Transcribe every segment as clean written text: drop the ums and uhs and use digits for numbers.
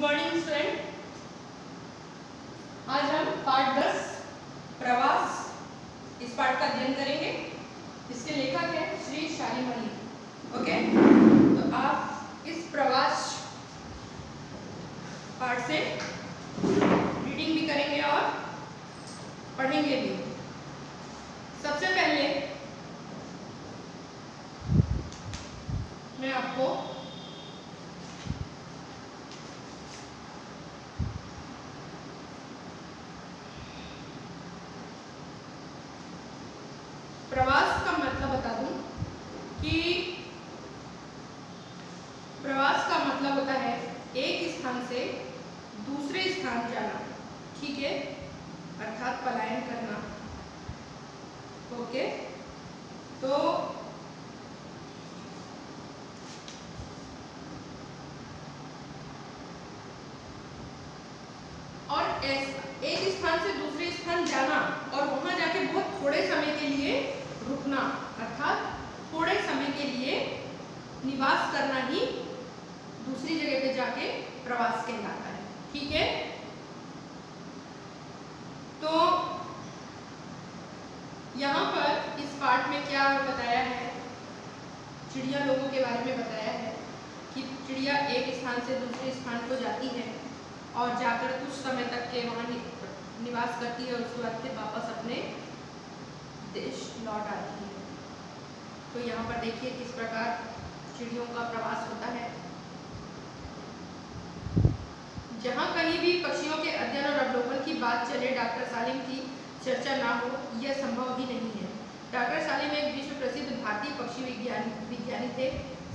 Morning student. आज हम पाठ 10 प्रवास इस पाठ का अध्ययन करेंगे। इसके लेखक हैं श्री शालिम अली। ओके, तो आप इस प्रवास पाठ से रीडिंग भी करेंगे और पढ़ेंगे भी। सबसे पहले मैं आपको प्रवास का मतलब बता दूं कि प्रवास का मतलब होता है एक स्थान से दूसरे स्थान जाना, ठीक है, अर्थात पलायन करना। ओके, तो और एक स्थान से दूसरे स्थान जाना और वहां जाके बहुत थोड़े समय के लिए रुकना, अर्थात थोड़े समय के लिए निवास करना ही दूसरी जगह पे जाके प्रवास कहलाता है, ठीक है। तो यहाँ पर इस पाठ में क्या बताया है, चिड़िया लोगों के बारे में बताया है कि चिड़िया एक स्थान से दूसरे स्थान को जाती है और जाकर कुछ समय तक के वहाँ निवास करती है और उसके बाद फिर वापस अपने देश लौट आती है। तो यहाँ पर देखिए किस प्रकार चिड़ियों का प्रवास होता है। जहाँ कहीं भी पक्षियों के अध्ययन और अवलोकन की बात चले, डॉक्टर सालिम की चर्चा ना हो यह संभव ही नहीं है। डॉक्टर सालिम एक विश्व प्रसिद्ध भारतीय पक्षी विज्ञानी थे।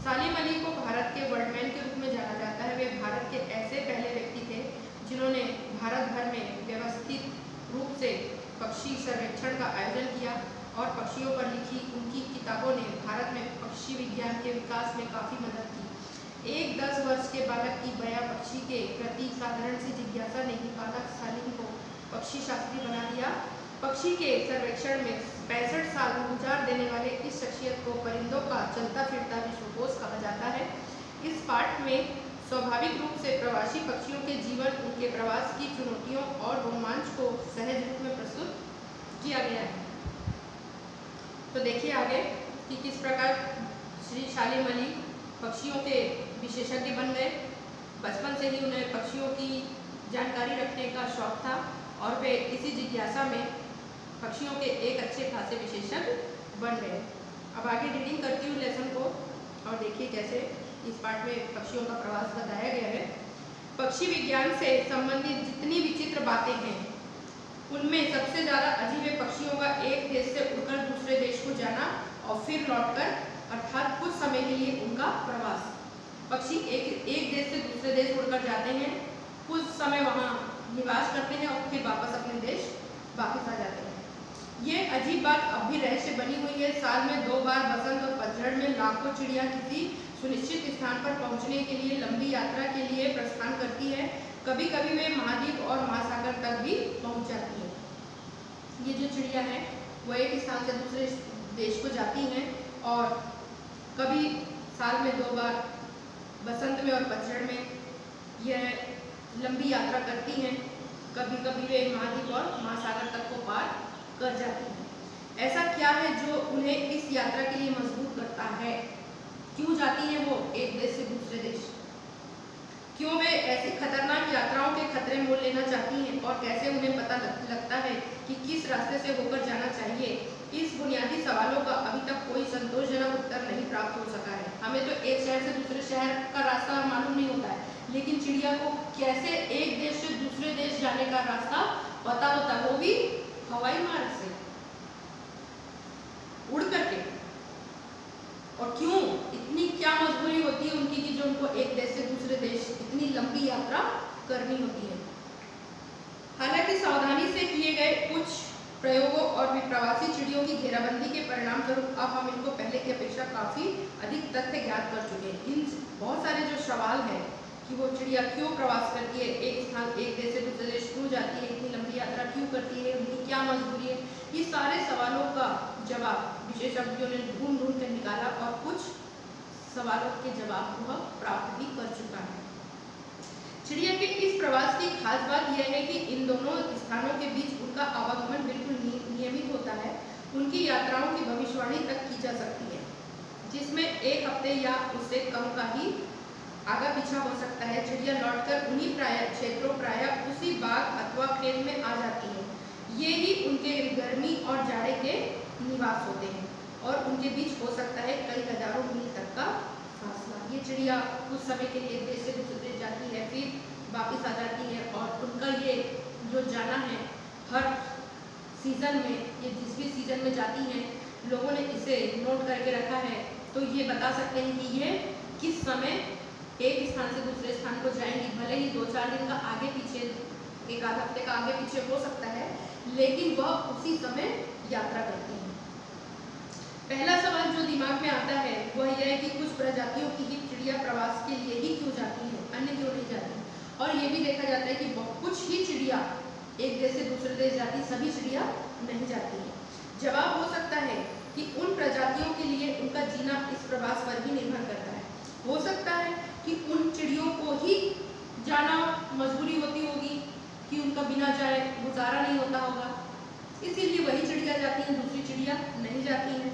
सालिम अली को भारत के वर्ल्डमैन के रूप में जाना जाता है। वे भारत के ऐसे पहले व्यक्ति थे जिन्होंने भारत भर में व्यवस्थित रूप से पक्षी सर्वेक्षण का आयोजन किया और पक्षियों पर लिखी उनकी किताबों ने भारत में पक्षी विज्ञान के विकास में काफ़ी मदद की। एक 10 वर्ष के बालक की बया पक्षी के प्रति साधारण सी जिज्ञासा ने ही बालक सालिम को पक्षी शास्त्री बना दिया। पक्षी के सर्वेक्षण में 65 साल गुजार देने वाले इस शख्सियत को परिंदों का चलता फिरता विश्वकोश कहा जाता है। इस पाठ में स्वाभाविक रूप से प्रवासी पक्षियों के जीवन, उनके प्रवास की चुनौतियों और रोमांच को सहज रूप में प्रस्तुत किया गया है। तो देखिए आगे कि किस प्रकार श्री शालिम अली पक्षियों के विशेषज्ञ बन गए। बचपन से ही उन्हें पक्षियों की जानकारी रखने का शौक था और वे इसी जिज्ञासा में पक्षियों के एक अच्छे खासे विशेषज्ञ बन गए। अब आगे रीडिंग करती हूँ लेसन को और देखिए कैसे इस पाठ में पक्षियों का प्रवास बताया गया है। पक्षी विज्ञान से संबंधित जितनी विचित्र बातें हैं उनमें सबसे ज़्यादा अजीब है पक्षियों का एक देश से उड़कर दूसरे देश को जाना और फिर लौटकर, अर्थात कुछ समय के लिए उनका प्रवास। पक्षी एक देश से दूसरे देश उड़कर जाते हैं, कुछ समय वहाँ निवास करते हैं और फिर वापस अपने देश वापस आ जाते हैं। ये अजीब बात अब भी रहस्य बनी हुई है। साल में 2 बार बसंत और पतझड़ में लाखों चिड़िया किसी सुनिश्चित स्थान पर पहुंचने के लिए लंबी यात्रा के लिए प्रस्थान करती है। कभी कभी वे महाद्वीप और महासागर तक भी पहुंच जाती है। ये जो चिड़िया है वो एक स्थान से दूसरे देश को जाती हैं और कभी साल में 2 बार बसंत में और पतझड़ में यह लंबी यात्रा करती हैं। कभी कभी वे महाद्वीप और महासागर तक को पार कर जाती हैं। ऐसा क्या है जो उन्हें इस यात्रा के लिए मजबूर करता है? क्यों जाती हैं वो एक देश से दूसरे देश? क्यों वे ऐसी खतरनाक यात्राओं के खतरे मोल लेना चाहती हैं और कैसे उन्हें पता लगता है कि किस रास्ते से होकर जाना चाहिए? इस बुनियादी सवालों का अभी तक कोई संतोषजनक उत्तर नहीं प्राप्त हो सका है। हमें तो एक शहर से दूसरे शहर का रास्ता मालूम नहीं होता है, लेकिन चिड़िया को कैसे एक देश से दूसरे देश जाने का रास्ता पता होता है, वो भी हवाई मार्ग से उड़ करके। और क्यों, इतनी क्या मजबूरी होती है उनकी कि जो उनको एक देश से दूसरे देश इतनी लंबी यात्रा करनी होती है? हालांकि सावधानी से किए गए कुछ प्रयोगों और प्रवासी चिड़ियों की घेराबंदी के परिणाम स्वरूप अब हम इनको पहले की अपेक्षा काफ़ी अधिक तथ्य ज्ञात कर चुके हैं। इन बहुत सारे जो सवाल हैं कि वो चिड़िया क्यों प्रवास करती है, एक देश से दूसरे देश क्यों जाती है, इतनी लंबी यात्रा क्यों करती है, उनकी क्या मजबूरी है, ये सारे सवालों का जवाब विशेषज्ञों ने ढूंढ कर निकाला और कुछ सवालों के जवाब वह प्राप्त भी कर चुका है। चिड़िया के इस प्रवास की खास बात यह है कि इन दोनों स्थानों के बीच उनका आवागमन बिल्कुल नियमित होता है। उनकी यात्राओं की भविष्यवाणी तक की जा सकती है, जिसमें एक हफ्ते या उससे कम का ही आगा पीछा हो सकता है। चिड़िया लौटकर उन्हीं क्षेत्रों प्रायः उसी बाग अथवा खेत में आ जाती है। ये ही उनके गर्मी और जाड़े के निवास होते हैं और उनके बीच हो सकता है कई हजारों मील तक का फासला। ये चिड़िया कुछ समय के लिए एक देश से दूसरे देश जाती है, फिर वापस आ जाती है और उनका ये जो जाना है हर सीजन में, ये जिस भी सीजन में जाती हैं, लोगों ने इसे नोट करके रखा है। तो ये बता सकते हैं कि ये किस समय एक स्थान से दूसरे स्थान को जाएंगी। भले ही 2-4 दिन का आगे पीछे, एक आध हफ्ते का आगे पीछे हो सकता है, लेकिन वह उसी समय यात्रा करती हैं। पहला सवाल जो दिमाग में आता है वह यह है कि कुछ प्रजातियों की ही चिड़िया प्रवास के लिए ही क्यों जाती है, अन्य क्यों नहीं जाती। और ये भी देखा जाता है कि कुछ ही चिड़िया एक देश से दूसरे देश जाती, सभी चिड़िया नहीं जाती है। जवाब हो सकता है कि उन प्रजातियों के लिए उनका जीना इस प्रवास पर ही निर्भर करता है। हो सकता है कि उन चिड़ियों को ही जाना मजबूरी होती होगी कि उनका बिना जाए गुजारा नहीं होता होगा, इसीलिए वही चिड़िया जाती हैं, दूसरी चिड़िया नहीं जाती हैं।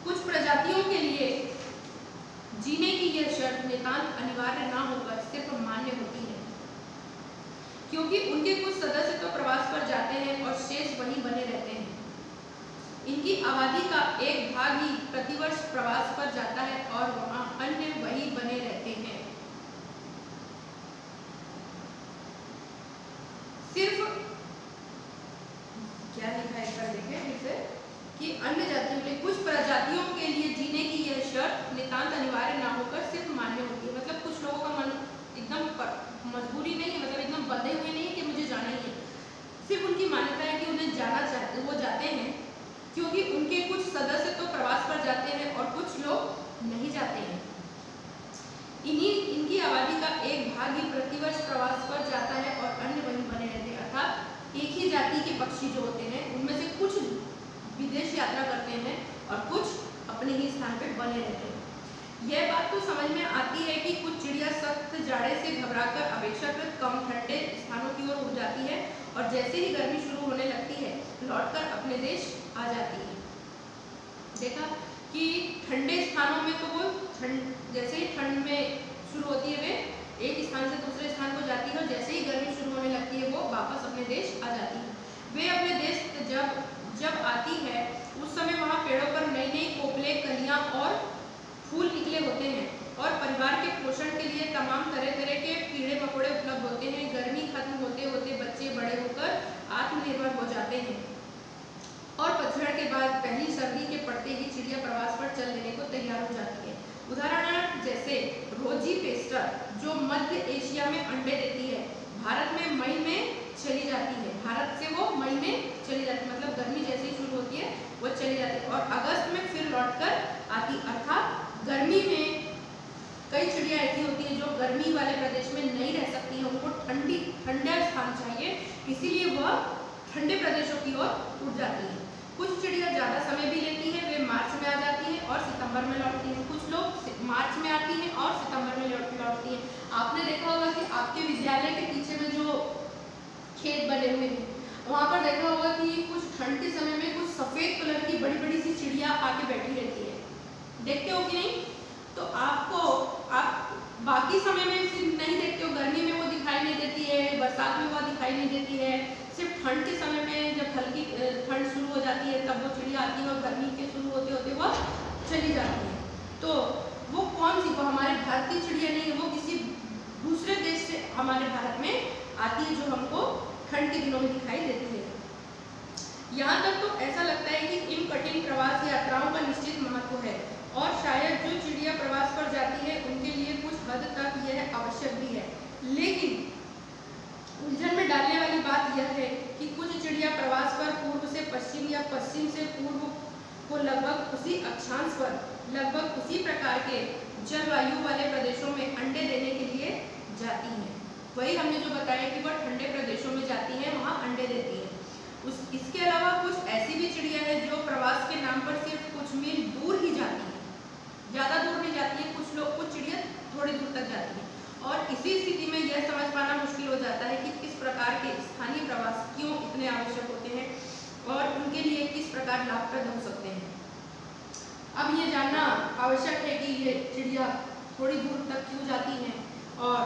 कुछ प्रजातियों के लिए जीने की यह शर्त नितांत अनिवार्य ना होकर सिर्फ मान्य होती है, क्योंकि उनके कुछ सदस्य तो प्रवास पर जाते हैं और शेष वहीं बने रहते हैं। इनकी आबादी का एक भाग ही प्रतिवर्ष प्रवास पर जाता है और वहां अन्य वहीं बने रहते हैं। सिर्फ क्या लिखा है एक बार देखें फिर से कि अन्य जातियों के, कुछ प्रजातियों के लिए जीने की यह शर्त नितांत अनिवार्य ना होकर सिर्फ मान्य होती है। मतलब कुछ लोगों का मन एकदम मजबूरी नहीं है, मतलब एकदम बंधे हुए नहीं है कि मुझे जाना ही है, सिर्फ उनकी मान्यता है कि उन्हें जाना चाहते, वो जाते हैं, क्योंकि उनके कुछ सदस्य तो प्रवास पर जाते हैं और कुछ लोग नहीं जाते हैं। इनकी आबादी का एक भाग ही प्रतिवर्ष प्रवास पर जाता है और अन्य वहीं बने रहते हैं। अर्थात एक ही जाति के पक्षी जो होते हैं उनमें से कुछ विदेश यात्रा करते हैं और कुछ अपने ही स्थान पर बने रहते हैं। यह बात तो समझ में आती है कि कुछ चिड़िया सख्त जाड़े से घबराकर अपेक्षाकृत कम ठंडे स्थानों की ओर उड़ जाती है और जैसे ही गर्मी शुरू होने लगती है लौटकर अपने देश आ जाती है। देखा कि ठंडे स्थानों में तो वो जैसे ही ठंड में शुरू होती है वे एक स्थान से दूसरे स्थान को जाती है और जैसे ही गर्मी शुरू होने लगती है वो वापस अपने देश आ जाती है। वे अपने देश जब आती है उस समय वहाँ पेड़ों पर नई नई कोपले, कलियाँ और फूल निकले होते हैं और परिवार के पोषण के लिए तमाम तरह तरह के कीड़े मकोड़े उपलब्ध होते हैं। गर्मी खत्म होते होते बच्चे बड़े होकर आत्मनिर्भर हो जाते हैं और पतझड़ के बाद पहली सर्दी के पड़ते ही चिड़िया प्रवास पर चल देने को तैयार हो जाती है। उदाहरण जैसे रोजी पेस्टर जो मध्य एशिया में अंडे देती है, भारत में मई में चली जाती है, भारत से वो मई में चली जाती है, मतलब गर्मी जैसे ही शुरू होती है वो चली जाती है और अगस्त में फिर लौटकर आती। अर्थात गर्मी में कई चिड़िया ऐसी होती है जो गर्मी वाले प्रदेश में नहीं रह सकती हैं, उनको ठंडा स्थान चाहिए, इसीलिए वह ठंडे प्रदेशों की ओर उड़ जाती है। कुछ चिड़िया ज़्यादा समय भी लेती है, वे मार्च में आ जाती हैं और सितंबर में लौटती हैं। कुछ लोग मार्च में आती हैं और सितंबर में लौटती हैं। आपने देखा होगा कि आपके विद्यालय के पीछे में जो खेत बने हुए हैं वहाँ पर देखा होगा कि कुछ ठंड के समय में कुछ सफ़ेद कलर की बड़ी बड़ी सी चिड़िया आके बैठी रहती है, देखते हो कि नहीं? तो आप बाकी समय में नहीं देखते हो, गर्मी में वो दिखाई नहीं देती है, बरसात में वो दिखाई नहीं देती है, सिर्फ ठंड के समय में जब हल्की ठंड शुरू हो जाती है तब वो चिड़िया आती है और गर्मी के शुरू होते होते वह चली जाती है। तो वो कौन सी, वो हमारे भारत की चिड़िया नहीं है, वो किसी दूसरे देश से हमारे भारत में आती है जो हमको ठंड के दिनों में दिखाई देती है। यहाँ तक तो ऐसा लगता है कि इन कठिन प्रवास यात्राओं का निश्चित महत्व है और शायद जो चिड़िया प्रवास पर जाती है उनके लिए कुछ हद तक यह आवश्यक भी है। लेकिन उलझन में डालने वाली बात यह है कि कुछ चिड़िया प्रवास पर पूर्व से पश्चिम या पश्चिम से पूर्व को लगभग उसी अक्षांश पर लगभग उसी प्रकार के जलवायु वाले प्रदेशों में अंडे देने के लिए जाती हैं। वही हमने जो बताया कि वह ठंडे प्रदेशों में जाती हैं, वहाँ अंडे देती हैं। इसके अलावा कुछ ऐसी भी चिड़िया है जो प्रवास के नाम पर सिर्फ कुछ मील दूर ही जाती है, ज़्यादा दूर नहीं जाती है। कुछ चिड़िया थोड़ी दूर तक जाती है और इसी स्थिति अब ये जानना आवश्यक है कि ये चिड़िया थोड़ी दूर तक क्यों जाती हैं और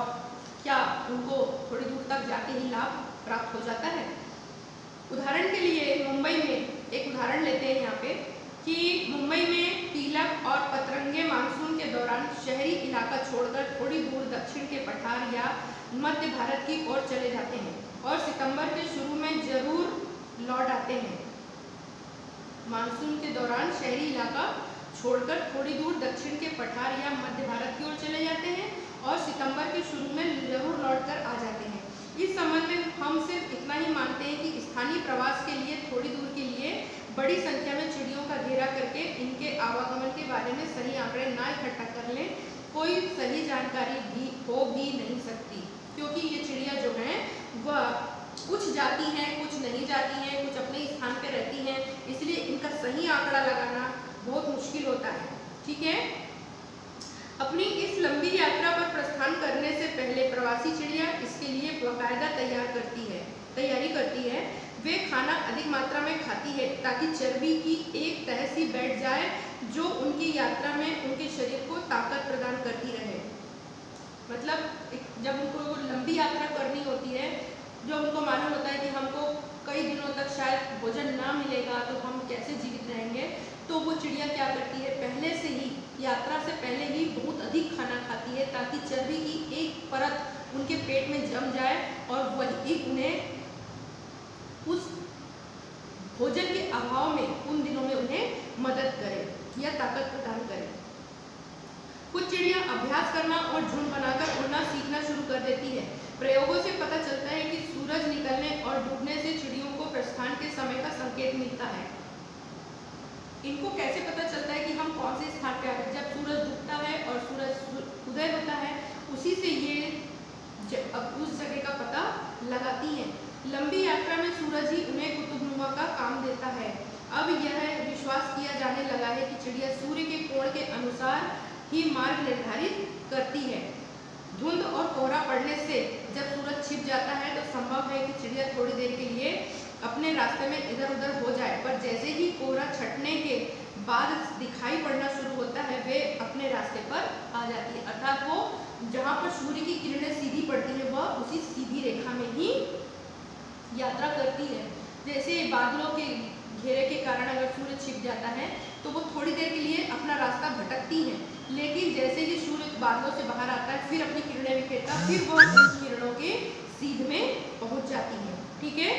क्या उनको थोड़ी दूर तक जाके ही लाभ प्राप्त हो जाता है। उदाहरण के लिए मुंबई में एक उदाहरण लेते हैं यहाँ पे कि मुंबई में पीलक और पतरंगे मानसून के दौरान शहरी इलाका छोड़कर थोड़ी दूर दक्षिण के पठार या मध्य भारत की ओर चले जाते हैं और सितंबर के शुरू में जरूर लौट आते हैं। मानसून के दौरान शहरी इलाका छोड़कर थोड़ी दूर दक्षिण के पठार या मध्य भारत की ओर चले जाते हैं और सितंबर के शुरू में जरूर लौटकर आ जाते हैं। इस संबंध में हम सिर्फ इतना ही मानते हैं कि स्थानीय प्रवास के लिए थोड़ी दूर के लिए बड़ी संख्या में चिड़ियों का घेरा करके इनके आवागमन के बारे में सही आंकड़े ना इकट्ठा कर लें, कोई सही जानकारी भी हो भी नहीं सकती, क्योंकि ये चिड़िया जो हैं वह कुछ जाती हैं, कुछ नहीं जाती हैं, कुछ अपने स्थान पे रहती हैं, इसलिए इनका सही आंकड़ा लगाना बहुत मुश्किल होता है। ठीक है, अपनी इस लंबी यात्रा पर प्रस्थान करने से पहले प्रवासी चिड़िया इसके लिए बाकायदा तैयारी करती है। वे खाना अधिक मात्रा में खाती है ताकि चर्बी की एक तह सी बैठ जाए जो उनकी यात्रा में उनके शरीर को ताकत प्रदान करती रहे। मतलब जब उनको लंबी यात्रा करनी होती है, जो उनको मालूम होता है कि हमको कई दिनों तक शायद भोजन ना मिलेगा तो हम कैसे जीवित रहेंगे, तो वो चिड़िया क्या करती है, पहले से ही यात्रा से पहले ही बहुत अधिक खाना खाती है ताकि चर्बी की एक परत उनके पेट में जम जाए और वही उन्हें उस भोजन के अभाव में उन दिनों में उन्हें मदद करे या ताकत प्रदान करे। कुछ चिड़िया अभ्यास करना और झुंड बनाकर उड़ना सीखना शुरू कर देती है। प्रयोगों से पता चलता है कि सूरज निकलने और डूबने से चिड़ियों को प्रस्थान के समय का संकेत मिलता है। इनको कैसे पता चलता है कि हम कौन से स्थान पे आ गए? जब सूरज डूबता है और सूरज उदय होता है, उसी से ये उस जगह का पता लगाती हैं। लंबी यात्रा में सूरज ही उन्हें कुतुबनुमा का काम देता है। अब यह विश्वास किया जाने लगा है कि चिड़िया सूर्य के कोण के अनुसार ही मार्ग निर्धारित करती है। धुंध और कोहरा पड़ने से जब सूरज छिप जाता है तो संभव है कि चिड़िया थोड़ी देर के लिए अपने रास्ते में इधर उधर हो जाए, पर जैसे ही कोहरा छटने के बाद दिखाई पड़ना शुरू होता है वे अपने रास्ते पर आ जाती है। अर्थात वो जहाँ पर सूर्य की किरणें सीधी पड़ती है वह उसी सीधी रेखा में ही यात्रा करती है। जैसे बादलों के घेरे के कारण अगर सूर्य छिप जाता है तो वो थोड़ी देर के लिए अपना रास्ता भटकती है, लेकिन जैसे ही सूर्य बादलों से बाहर आता है फिर अपनी किरणें बिखेरता, फिर वो उस किरणों के सीध में पहुंच जाती है। ठीक है,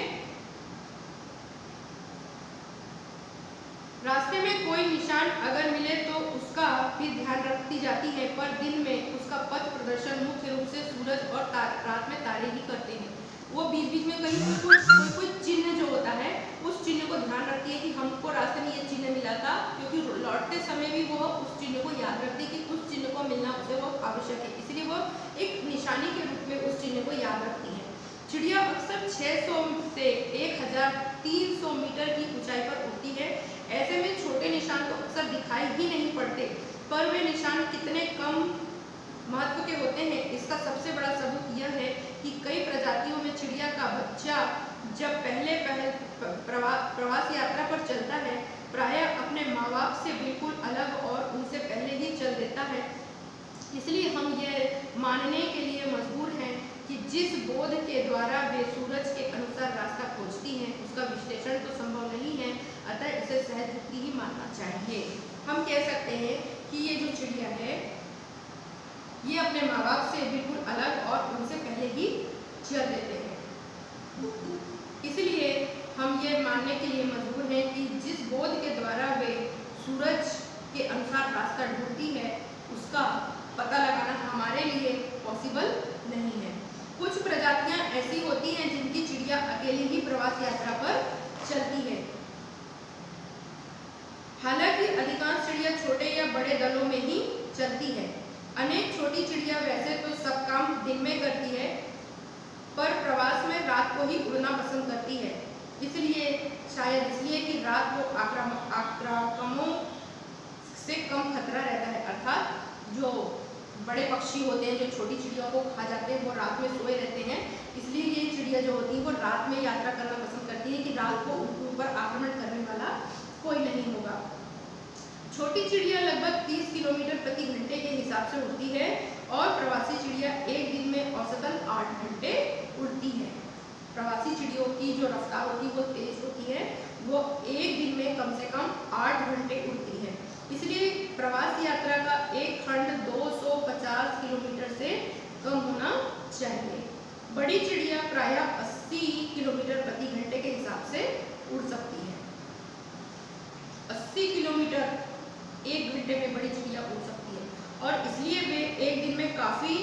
रास्ते में कोई निशान अगर मिले तो उसका भी ध्यान रखती जाती है, पर दिन में उसका पथ प्रदर्शन मुख्य रूप से सूरज और रात में तारे ही करते हैं। वो बीच बीच में कहीं कोई चिन्ह जो होता है उस चिन्ह को ध्यान रखती है कि हमको रास्ते में ये चिन्ह मिला था, क्योंकि लौटते समय भी वो उस चिन्ह को याद रखती है कि उस चिन्ह को मिलना उसे वो आवश्यक है, इसलिए वो एक निशानी के रूप में उस चिन्ह को याद रखती है। चिड़िया अक्सर 600 से 1300 मीटर की ऊंचाई पर उड़ती है। ऐसे में छोटे निशान तो अक्सर दिखाई ही नहीं पड़ते, पर वे निशान कितने कम महत्व के होते हैं इसका सबसे बड़ा सबूत यह है कि कई प्रजातियों में चिड़िया का बच्चा जब पहले प्रवास यात्रा पर चलता है प्रायः अपने माँ बाप से बिल्कुल अलग और उनसे पहले ही चल देता है। इसलिए हम यह मानने के लिए मजबूर हैं कि जिस बोध के द्वारा वे सूरज के अनुसार रास्ता खोजती हैं उसका विश्लेषण तो संभव नहीं है, अतः इसे सहज युक्ति ही मानना चाहिए। हम कह सकते हैं कि ये जो चिड़िया है ये अपने माँ बाप से बिल्कुल अलग और उनसे पहले ही चल देते हैं। इसलिए हम ये मानने के लिए मजबूर हैं कि जिस बोध के द्वारा वे सूरज के अनुसार रास्ता ढूंढती है उसका पता लगाना हमारे लिए पॉसिबल नहीं है। कुछ प्रजातियां ऐसी होती हैं जिनकी चिड़िया अकेली ही प्रवास यात्रा पर चलती है। हालांकि अधिकांश चिड़िया छोटे या बड़े दलों में ही चलती है। अनेक छोटी चिड़िया वैसे तो सब काम दिन में करती है, पर प्रवास में रात को ही उड़ना पसंद करती है। इसलिए शायद इसलिए कि रात को आक्रामकों से कम खतरा रहता है। अर्थात जो बड़े पक्षी होते हैं जो छोटी चिड़ियों को खा जाते हैं वो रात में सोए रहते हैं, इसलिए ये चिड़िया जो होती है वो रात में यात्रा करना पसंद करती है कि रात को उनके ऊपर आक्रमण करने वाला कोई नहीं होगा। छोटी चिड़िया लगभग 30 किलोमीटर प्रति घंटे के हिसाब से उड़ती है और प्रवासी चिड़िया एक दिन में औसतन 8 घंटे उड़ती है। प्रवासी चिड़ियों की जो रफ्तार होती है वो तेज होती है, वो एक दिन में कम से कम 8 घंटे उड़ती है। इसलिए प्रवास यात्रा का एक खंड 250 किलोमीटर से कम होना चाहिए। बड़ी चिड़िया प्रायः 80 किलोमीटर प्रति घंटे के हिसाब से उड़ सकती है। 80 किलोमीटर एक घंटे में बड़ी चिड़िया उड़ सकती है और इसलिए वे एक दिन में काफ़ी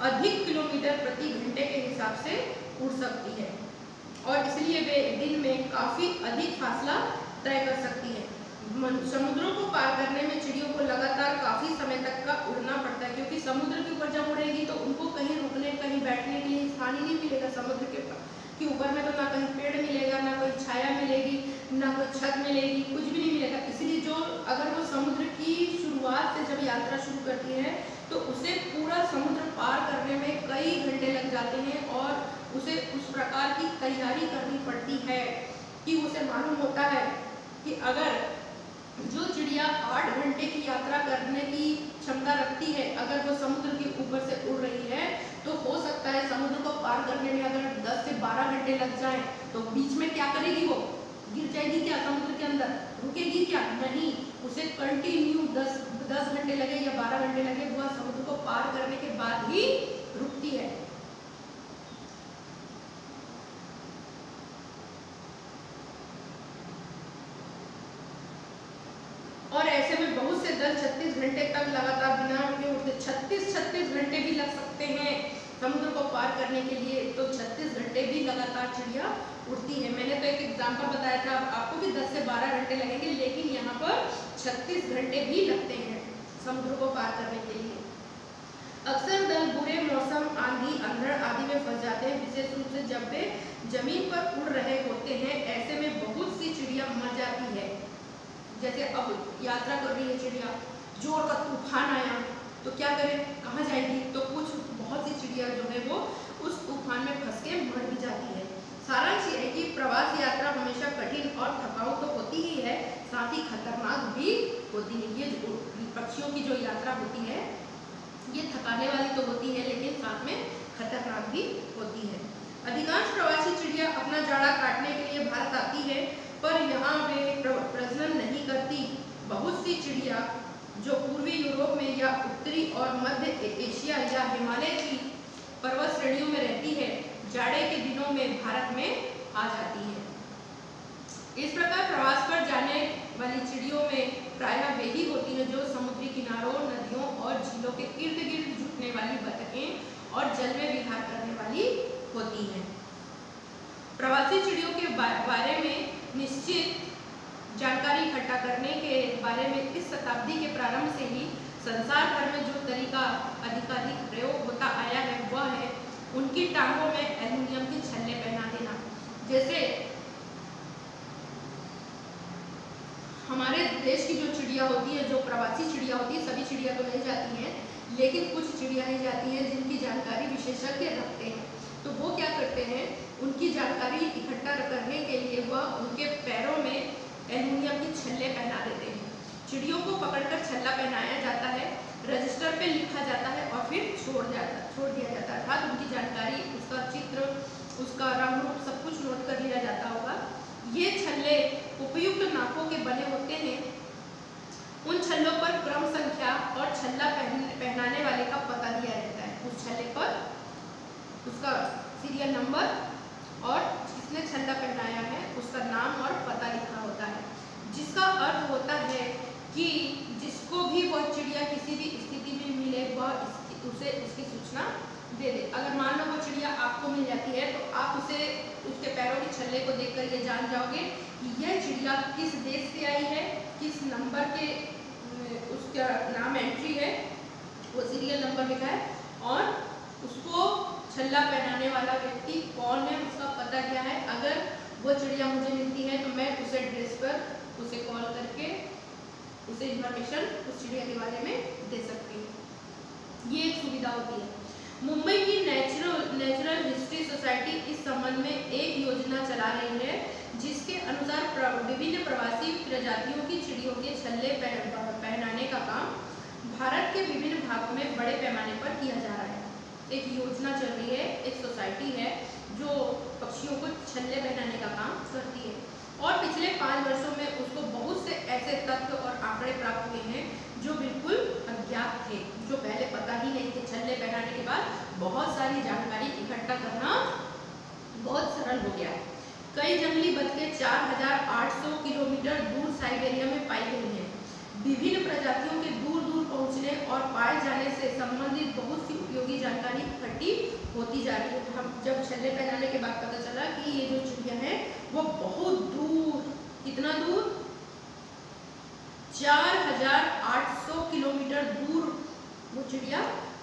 अधिक किलोमीटर प्रति घंटे के हिसाब से उड़ सकती है और इसलिए वे दिन में काफ़ी अधिक फासला तय कर सकती है। समुद्रों को पार करने में चिड़ियों को लगातार काफ़ी समय तक का उड़ना पड़ता है, क्योंकि समुद्र के ऊपर जब उड़ेगी तो उनको कहीं रुकने कहीं बैठने के लिए स्थान ही नहीं मिलेगा। समुद्र के ऊपर में तो ना कहीं पेड़ मिलेगा, ना कोई छाया मिलेगी, ना कोई छत मिलेगी, कुछ भी नहीं मिलेगा। इसलिए जो अगर वो समुद्र की शुरुआत से जब यात्रा शुरू करती है तो उसे पूरा समुद्र पार करने में कई घंटे लग जाते हैं और उसे उस प्रकार की तैयारी करनी पड़ती है कि उसे मालूम होता है कि अगर जो चिड़िया 8 घंटे की यात्रा करने की क्षमता रखती है, अगर वो समुद्र के ऊपर से उड़ रही है तो हो सकता है समुद्र को पार करने में अगर 10 से 12 घंटे लग जाएं तो बीच में क्या करेगी? वो गिर जाएगी क्या समुद्र के अंदर? रुकेगी क्या? नहीं, उसे कंटिन्यू 10 घंटे लगे या 12 घंटे लगे, वह समुद्र को पार करने के बाद ही रुकती है। और ऐसे में बहुत से दल 36 घंटे तक लगातार बिना रुके उड़ते, 36 घंटे भी लग सकते हैं समुद्र को पार करने के लिए। तो 36 घंटे भी लगातार चिड़िया उड़ती है। मैंने तो एक एग्जांपल बताया था आपको कि 10 से 12 घंटे लगेंगे, लेकिन यहाँ पर 36 घंटे भी लगते हैं समुद्र को पार करने के लिए। अक्सर दल बुरे मौसम, आंधी, अंधड़ आदि में फंस जाते हैं, विशेष रूप से जब वे जमीन पर उड़ रहे होते हैं। ऐसे में बहुत सी चिड़िया मर जाती है। जैसे अब यात्रा कर रही है चिड़िया, जोर का तूफान आया तो क्या करें, कहाँ जाएगी? तो कुछ बहुत सी चिड़िया जो है वो उस तूफान में फंस के मर भी जाती है। सारांश ये है कि प्रवास यात्रा हमेशा कठिन और थकाऊ तो होती ही है, साथ ही खतरनाक भी होती है। ये पक्षियों की जो यात्रा होती है ये थकाने वाली तो होती है, लेकिन साथ में खतरनाक भी होती है। अधिकांश प्रवासी चिड़िया अपना जाड़ा काटने के लिए भारत आती है, पर यहाँ वे प्रजनन नहीं करती। बहुत सी चिड़िया जो पूर्वी यूरोप में या उत्तरी और मध्य एशिया या हिमालय की पर्वत श्रेणियों में रहती है, जाड़े के दिनों में भारत में आ जाती है। इस प्रकार प्रवास पर जाने वाली चिड़ियों में प्रायः वे ही होती हैं जो समुद्री किनारों, नदियों और झीलों के इर्द गिर्द जुटने वाली बतखें और जल में विहार करने वाली होती हैं। प्रवासी चिड़ियों के बारे में निश्चित जानकारी इकट्ठा करने के बारे में इस शताब्दी के प्रारंभ से ही संसार भर में जो तरीका अधिकाधिक प्रयोग होता आया है वह है उनकी टांगों में एल्युमिनियम के छल्ले पहना देना। जैसे हमारे देश की जो चिड़िया होती है, जो प्रवासी चिड़िया होती है, सभी चिड़िया तो नहीं जाती हैं, लेकिन कुछ चिड़िया ही जाती हैं जिनकी जानकारी विशेषज्ञ रखते हैं। तो वो क्या करते हैं, उनकी जानकारी इकट्ठा करने के लिए वह उनके पैरों में एल्युमिनियम के छल्ले पहना देते हैं। चिड़ियों को पकड़कर छल्ला पहनाया जाता है, रजिस्टर पे लिखा जाता है और फिर छोड़ दिया जाता है। अर्थात उनकी जानकारी, उसका चित्र, उसका रंग रूप सब कुछ नोट कर लिया जाता होगा। ये छल्ले उपयुक्त नाकों के बने होते हैं। उन छल्लों पर क्रम संख्या और छल्ला पहनाने वाले का पता दिया रहता है। उस छल्ले पर उसका सीरियल नंबर और जिसने छल्ला पहनाया है उसका नाम और पता लिखा होता है, जिसका अर्थ होता है कि जिसको भी वह चिड़िया किसी भी स्थिति में मिले वह उसे उसकी सूचना दे दे। अगर मान लो वो चिड़िया आपको मिल जाती है तो आप उसे उसके पैरों के छल्ले को देखकर ये जान जाओगे कि यह चिड़िया किस देश से आई है, किस नंबर के उसका नाम एंट्री है, वो सीरियल नंबर लिखा है और उसको छल्ला पहनाने वाला व्यक्ति कौन है, उसका पता क्या है। अगर वो चिड़िया मुझे मिलती है तो मैं उस एड्रेस पर उसे कॉल करके उसे इन्फॉर्मेशन उस चिड़िया के बारे में दे सकती हूँ। ये एक सुविधा होती है। मुंबई की नेचुरल हिस्ट्री सोसाइटी इस संबंध में एक योजना चला रही है, जिसके अनुसार विभिन्न प्रवासी प्रजातियों की चिड़ियों के छल्ले काम भारत के विभिन्न भागों में बड़े पैमाने पर किया जा रहा है। एक योजना चल रही है, एक सोसाइटी है जो पक्षियों को छल्ले पहनाने का काम करती है और पिछले 5 वर्षों में उसको बहुत से ऐसे तथ्य और आंकड़े प्राप्त हुए हैं जो बिल्कुल अज्ञात थे, जो पहले पता ही नहीं थे। छल्ले पहनाने के बाद बहुत सारी जानकारी इकट्ठा करना बहुत सरल हो गया है। कई जंगली बतखें 4800 किलोमीटर दूर साइबेरिया में पाई गई हैं। विभिन्न प्रजातियों के दूर दूर पहुंचने और पाए जाने से संबंधित बहुत सी उपयोगी जानकारी इकट्ठी होती जा रही है। हम जब छल्ले पहनाने के बाद पता चला कि ये जो चिड़िया है वो बहुत दूर, कितना दूर, 4800 किलोमीटर दूर वो चिड़िया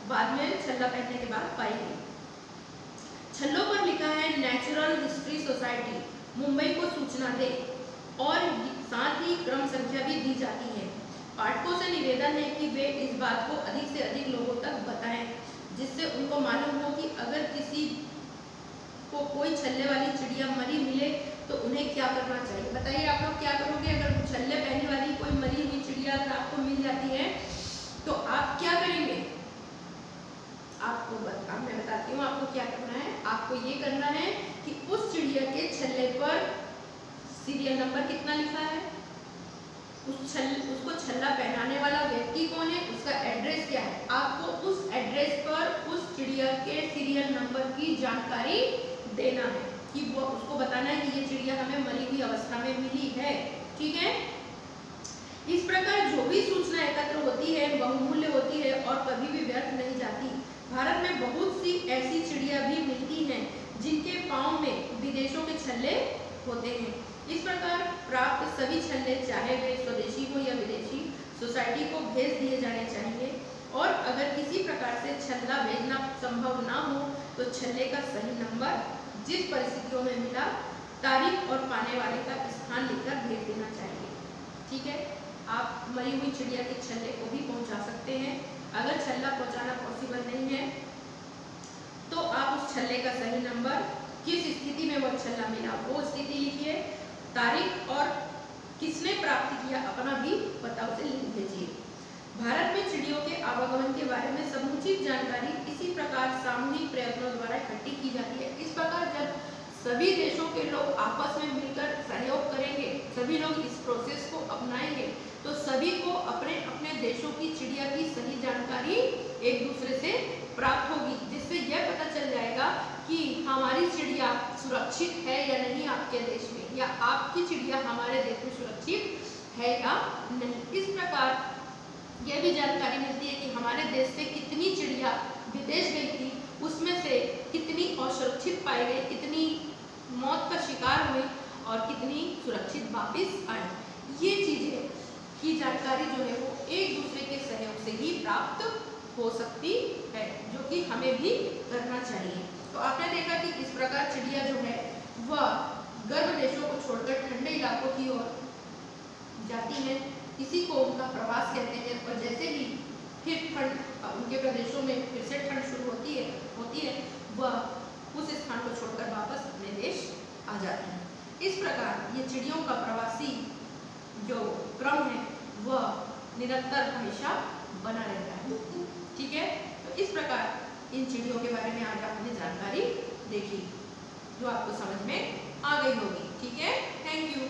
बाद में छल्ला पहनने के बाद पाई गई। छल्लों पर लिखा है नेचुरल हिस्ट्री सोसाइटी, मुंबई को सूचना दे और साथ ही क्रम संख्या भी दी जाती है। पाठकों से निवेदन है कि वे इस बात को अधिक से अधिक लोगों तक बताएं, जिससे उनको मालूम हो कि अगर किसी को कोई छल्ले वाली चिड़िया मरी मिले तो उन्हें क्या करना चाहिए। बताइए आप लोग क्या करोगे अगर छल्ले पहनने वाली कोई मरी हुई चिड़िया अगर आपको मिल जाती है तो आप क्या करेंगे? मैं बताती हूँ आपको क्या करना है। आपको ये करना है कि उस चिड़िया के छल्ले पर सीरियल नंबर कितना लिखा है, उसको छल्ला पहनाने वाला व्यक्ति कौन है, उसका एड्रेस क्या है, आपको उस एड्रेस पर उस चिड़िया के सीरियल नंबर की जानकारी देना है कि वो उसको बताना है कि ये चिड़िया हमें मरी हुई अवस्था में मिली है। ठीक है। इस प्रकार जो भी सूचना एकत्र होती है बहुमूल्य होती है और कभी भी व्यर्थ नहीं जाती। भारत में बहुत सी ऐसी चिड़िया भी मिलती हैं जिनके पाँव में विदेशों के छल्ले होते हैं। इस प्रकार प्राप्त सभी छल्ले चाहे वे स्वदेशी हो या विदेशी सोसाइटी को भेज दिए जाने चाहिए और अगर किसी प्रकार से छल्ला भेजना संभव ना हो तो छल्ले का सही नंबर, जिस परिस्थितियों में मिला, तारीख और पाने वाले का स्थान लिखकर भेज देना चाहिए। ठीक है। आप मरी हुई चिड़िया के छल्ले को भी पहुंचा सकते हैं। अगर छल्ला पहुंचाना पॉसिबल नहीं है तो आप उस छल्ले का सही नंबर, किस स्थिति में वो छल्ला मिला वो स्थिति लिखिए, तारीख और किसने प्राप्त किया अपना भी पता उसे लिख दीजिए। भारत में चिड़ियों के आवागमन के बारे में समुचित जानकारी इसी प्रकार सामूहिक प्रयत्नों द्वारा इकट्ठी की जाती है। इस प्रकार जब सभी देशों के लोग आपस में मिलकर सहयोग करेंगे, सभी लोग इस प्रोसेस को अपनाएंगे तो सभी को अपने अपने देशों की चिड़िया की सही जानकारी एक दूसरे से प्राप्त होगी, जिससे यह पता चल जाएगा कि हमारी चिड़िया सुरक्षित है या नहीं आपके देश में, या आपकी चिड़िया हमारे देश में सुरक्षित है या नहीं। इस प्रकार यह भी जानकारी मिलती है कि हमारे देश से कितनी चिड़िया विदेश गई थी, उसमें से कितनी असुरक्षित पाई गई, कितनी मौत का शिकार हुई और कितनी सुरक्षित वापस आए। ये चीजें की जानकारी जो है वो एक दूसरे के सहयोग से ही प्राप्त हो सकती है, जो कि हमें भी करना चाहिए। तो आपने देखा कि इस प्रकार चिड़िया जो है वह गर्म देशों को छोड़कर ठंडे इलाकों की ओर जाती है। इसी को उनका प्रवास कहते हैं और जैसे ही फिर ठंड उनके प्रदेशों में फिर से ठंड शुरू होती है वह उस स्थान को छोड़कर वापस अपने देश आ जाते हैं। इस प्रकार ये चिड़ियों का प्रवासी जो क्रम है वह निरंतर हमेशा बना रहता है। ठीक है। तो इस प्रकार इन चिड़ियों के बारे में आज आपने जानकारी देखी जो आपको समझ में आ गई होगी। ठीक है। Thank you.